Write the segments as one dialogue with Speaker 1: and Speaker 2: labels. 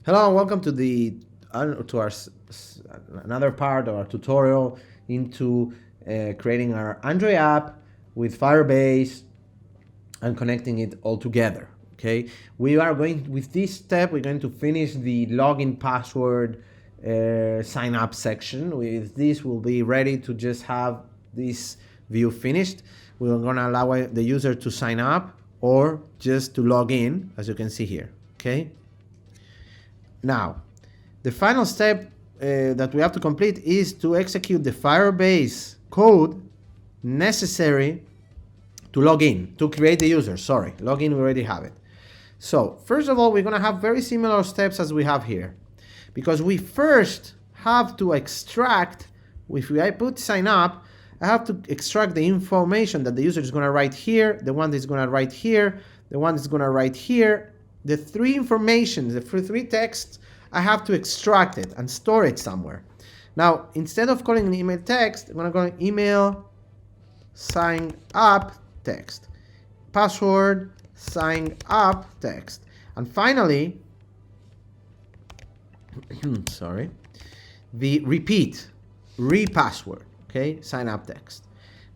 Speaker 1: Hello and welcome to another part of our tutorial into creating our Android app with Firebase and connecting it all together. Okay, with this step we're going to finish the login password sign up section. With this we'll be ready to just have this view finished. We're going to allow the user to sign up or just to log in, as you can see here. Okay. Now, the final step that we have to complete is to execute the Firebase code necessary to log in, to create the user. Sorry, login, we already have it. So, first of all, we're going to have very similar steps as we have here. Because we first have to extract, if I put sign up, I have to extract the information that the user is going to write here, the one that's going to write here, the one that's going to write here. The three information, the three texts, I have to extract it and store it somewhere. Now, instead of calling an email text, I'm going to go email sign up text, password sign up text, and finally, sorry, the repassword, okay, sign up text.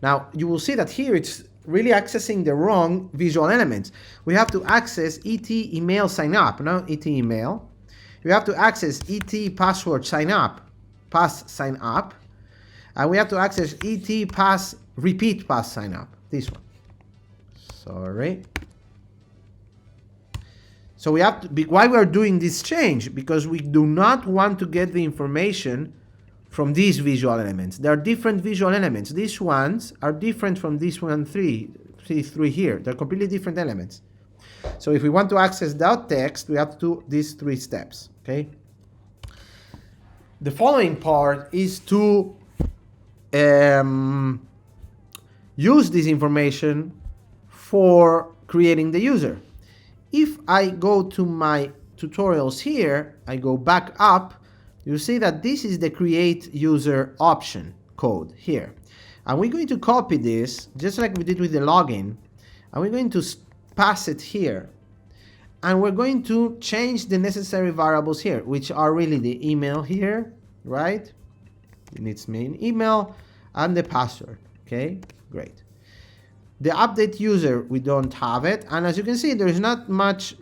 Speaker 1: Now, you will see that here it's really accessing the wrong visual elements. We have to access et email sign up, not et email. We have to access et password sign up, pass sign up, and we have to access et pass repeat pass sign up. This one. Sorry. So we have to why we are doing this change, because we do not want to get the information from these visual elements. There are different visual elements. These ones are different from this one three here. They're completely different elements. So if we want to access that text, we have to do these three steps, okay? The following part is to use this information for creating the user. If I go to my tutorials here, I go back up, you see that this is the create user option code here. And we're going to copy this, just like we did with the login, and we're going to pass it here. And we're going to change the necessary variables here, which are really the email here, right? It needs main email and the password, okay? Great. The update user, we don't have it. And as you can see, there's not much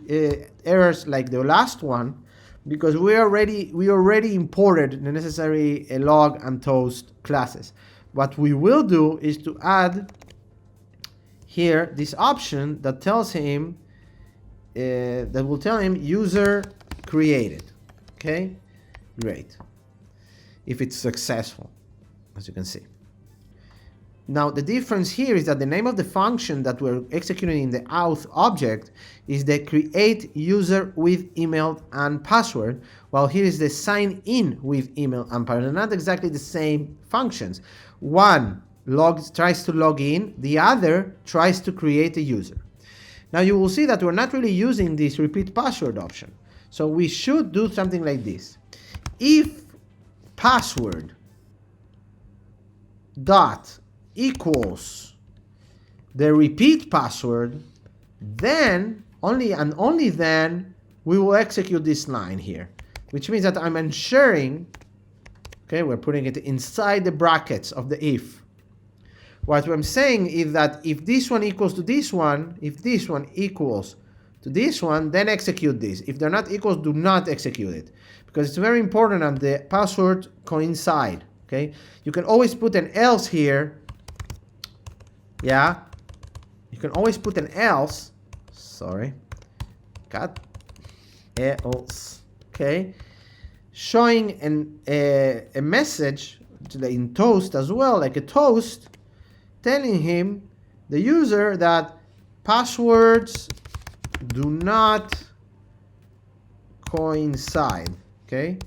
Speaker 1: errors like the last one, because we already imported the necessary log and toast classes. What we will do is to add here this option that tells him, that will tell him user created. Okay, great. If it's successful, as you can see. Now the difference here is that the name of the function that we're executing in the auth object is the create user with email and password, while here is the sign in with email and password. They're not exactly the same functions. One tries to log in, the other tries to create a user. Now you will see that we're not really using this repeat password option. So we should do something like this. If password dot equals the repeat password, then only then we will execute this line here, which means that I'm ensuring, okay, we're putting it inside the brackets of the if. What I'm saying is that if this one equals to this one, if this one equals to this one, then execute this. If they're not equals, do not execute it, because it's very important that the password coincide, okay? You can always put an else here. Yeah, you can always put an else, sorry, got else, okay, showing a message in toast as well, like a toast, telling him, the user, that passwords do not coincide, okay,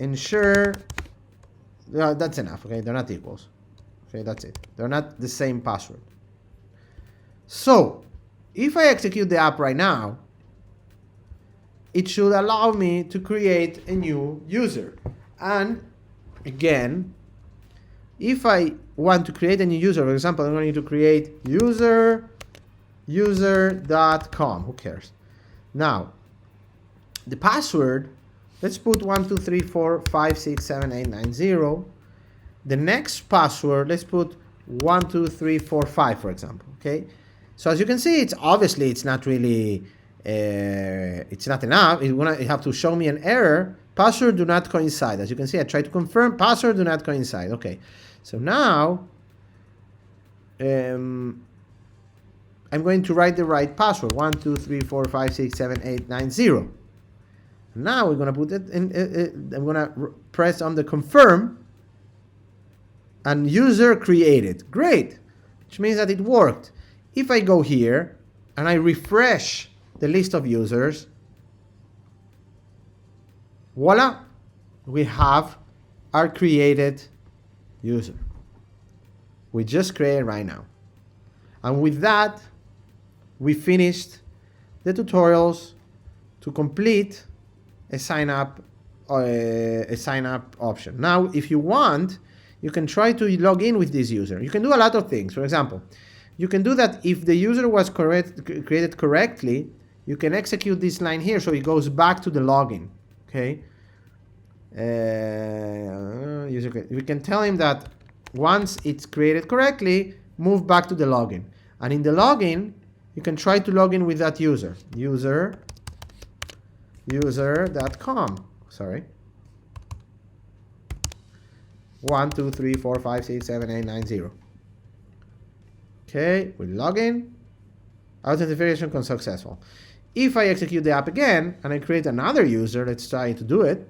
Speaker 1: ensure, that's enough, okay, they're not equals. Okay, that's it. They're not the same password. So, if I execute the app right now, it should allow me to create a new user. And again, if I want to create a new user, for example, I'm going to create user.com, who cares? Now, the password, let's put 1, 2, 3, 4, 5, 6, 7, 8, 9, 0. The next password, let's put 1, 2, 3, 4, 5, for example. Okay. So as you can see, it's obviously it's not really, it's not enough. You have to show me an error. Password do not coincide. As you can see, I try to confirm. Password do not coincide. Okay. So now, I'm going to write the right password. 1, 2, 3, 4, 5, 6, 7, 8, 9, 0. Now we're going to put it in, I'm going to press on the confirm, and user created. Great, which means that it worked. If I go here and I refresh the list of users, voila, we have our created user. We just created right now. And with that, we finished the tutorials to complete a sign up option. Now, if you want, you can try to log in with this user. You can do a lot of things. For example, you can do that if the user was created correctly. You can execute this line here, so it goes back to the login. Okay. We can tell him that once it's created correctly, move back to the login. And in the login, you can try to log in with that user. User.com. Sorry. 1, 2, 3, 4, 5, 6, 7, 8, 9, 0. Okay, we log in. Authentication was successful. If I execute the app again and I create another user, let's try to do it.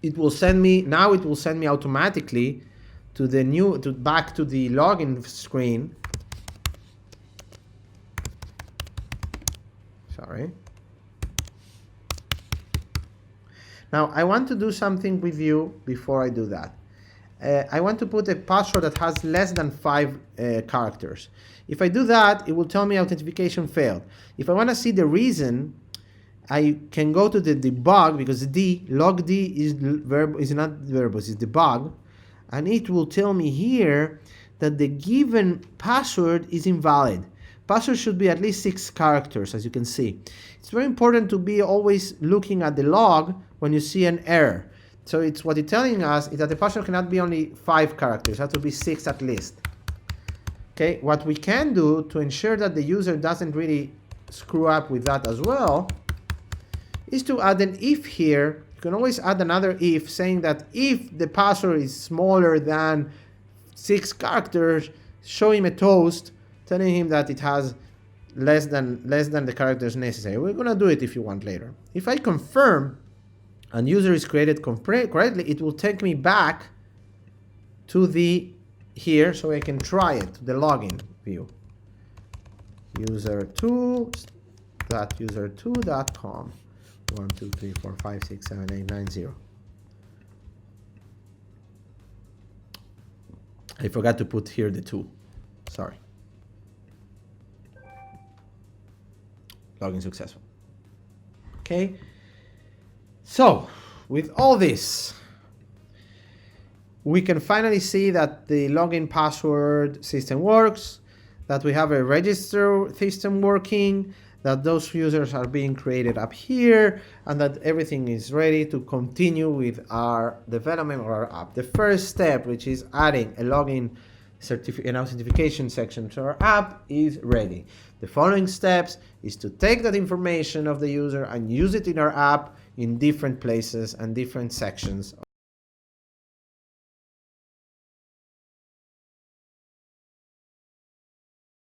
Speaker 1: It will send me, now it will send me automatically to the back to the login screen. Sorry. Now I want to do something with you before I do that. I want to put a password that has less than 5 characters. If I do that, it will tell me authentication failed. If I want to see the reason, I can go to the debug, because log D is not verbose, it's debug, and it will tell me here that the given password is invalid. Password should be at least 6 characters, as you can see. It's very important to be always looking at the log when you see an error. So what it's telling us is that the password cannot be only 5 characters, it has to be 6 at least. Okay, what we can do to ensure that the user doesn't really screw up with that as well is to add an if here. You can always add another if, saying that if the password is smaller than 6 characters, show him a toast telling him that it has less than the characters necessary. We're going to do it if you want later. If I confirm and user is created correctly, it will take me back to here so I can try it, the login view. User2.user2.com. 1, 2, 3, 4, 5, 6, 7, 8, 9, 0. I forgot to put here the 2. Sorry. Login successful. Okay. So, with all this, we can finally see that the login password system works, that we have a register system working, that those users are being created up here, and that everything is ready to continue with our development of our app. The first step, which is adding a login and authentication section to our app, is ready. The following steps is to take that information of the user and use it in our app in different places and different sections